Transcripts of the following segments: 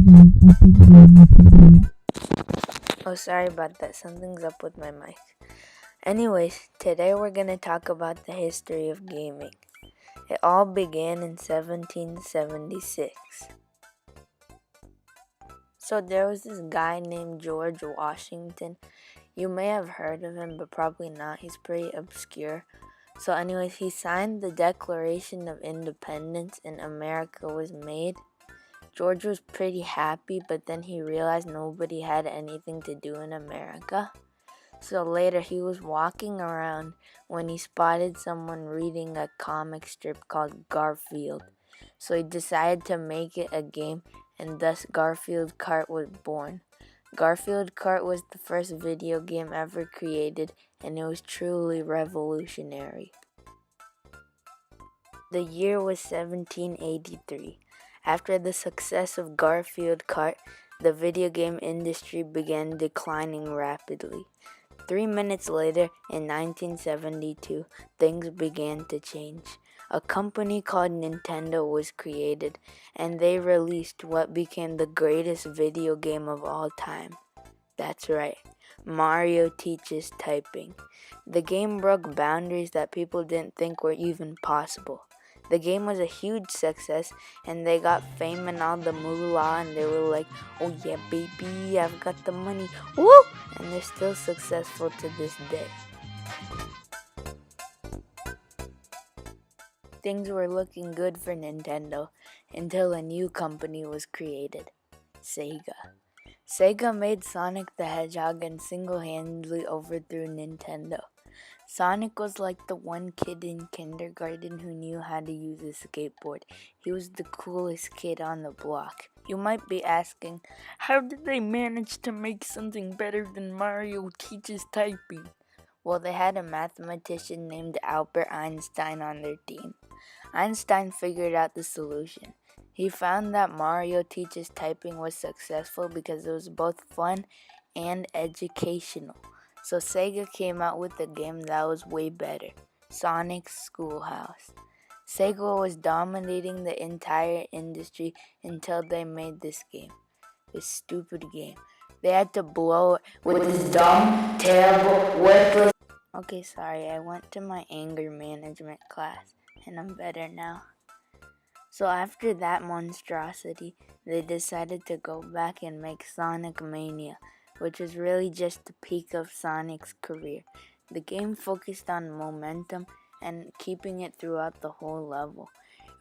Oh, sorry about that. Something's up with my mic. Anyways, today we're gonna talk about the history of gaming. It all began in 1776. So there was this guy named George Washington. You may have heard of him, but probably not. He's pretty obscure. So anyways, he signed the Declaration of Independence and America was made. George was pretty happy, but then he realized nobody had anything to do in America. So later he was walking around when he spotted someone reading a comic strip called Garfield. So he decided to make it a game, and thus Garfield Kart was born. Garfield Kart was the first video game ever created, and it was truly revolutionary. The year was 1783. After the success of Garfield Kart, the video game industry began declining rapidly. 3 minutes later, in 1972, things began to change. A company called Nintendo was created, and they released what became the greatest video game of all time. That's right, Mario Teaches Typing. The game broke boundaries that people didn't think were even possible. The game was a huge success, and they got fame and all the moolah, and they were like, oh yeah baby, I've got the money, woo! And they're still successful to this day. Things were looking good for Nintendo until a new company was created, Sega. Sega made Sonic the Hedgehog and single-handedly overthrew Nintendo. Sonic was like the one kid in kindergarten who knew how to use a skateboard. He was the coolest kid on the block. You might be asking, how did they manage to make something better than Mario Teaches Typing? Well, they had a mathematician named Albert Einstein on their team. Einstein figured out the solution. He found that Mario Teaches Typing was successful because it was both fun and educational. So Sega came out with a game that was way better, Sonic Schoolhouse. Sega was dominating the entire industry until they made this game. This stupid game. They had to blow it with this dumb, terrible, worthless... Okay, sorry, I went to my anger management class, and I'm better now. So after that monstrosity, they decided to go back and make Sonic Mania, which was really just the peak of Sonic's career. The game focused on momentum and keeping it throughout the whole level.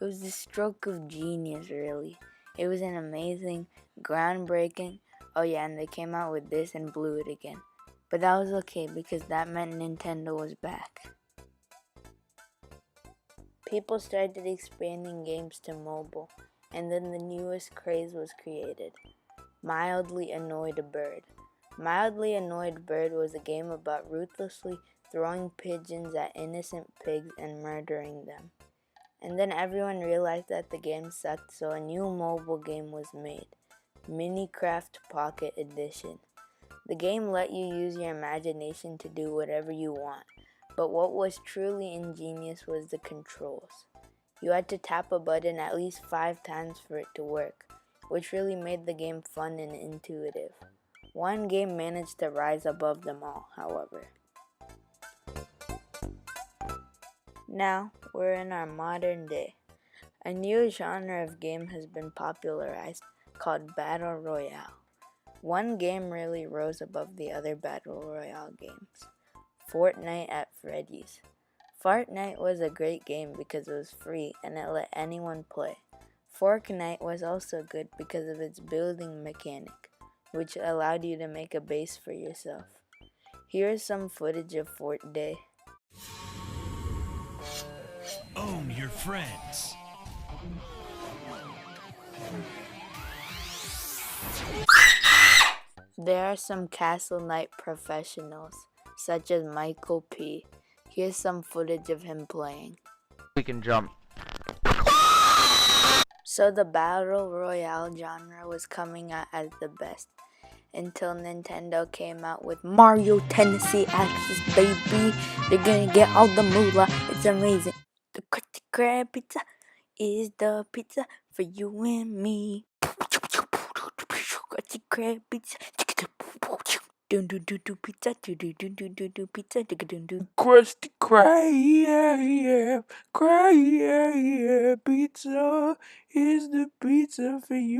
It was the stroke of genius, really. It was an amazing, groundbreaking, oh yeah, and they came out with this and blew it again. But that was okay because that meant Nintendo was back. People started expanding games to mobile, and then the newest craze was created, Mildly Annoyed Bird. Mildly Annoyed Bird was a game about ruthlessly throwing pigeons at innocent pigs and murdering them. And then everyone realized that the game sucked, so a new mobile game was made, Minecraft Pocket Edition. The game let you use your imagination to do whatever you want, but what was truly ingenious was the controls. You had to tap a button at least 5 times for it to work, which really made the game fun and intuitive. One game managed to rise above them all, however. Now, we're in our modern day. A new genre of game has been popularized called Battle Royale. One game really rose above the other Battle Royale games, Fortnite at Freddy's. Fortnite was a great game because it was free and it let anyone play. Fortnite was also good because of its building mechanic, which allowed you to make a base for yourself. Here is some footage of Fortnite. Own your friends. There are some Castle Knight professionals, such as Michael P. Here's some footage of him playing. We can jump. So the Battle Royale genre was coming out as the best, until Nintendo came out with Mario Tennessee Axis, baby. They're gonna get all the moolah, it's amazing. The Krusty Krab pizza is the pizza for you and me. crab pizza. Dun dun dun dun pizza. Dun dun dun dun dun dun pizza. Dun dun. Krusty Krab, Krab pizza is the pizza for you.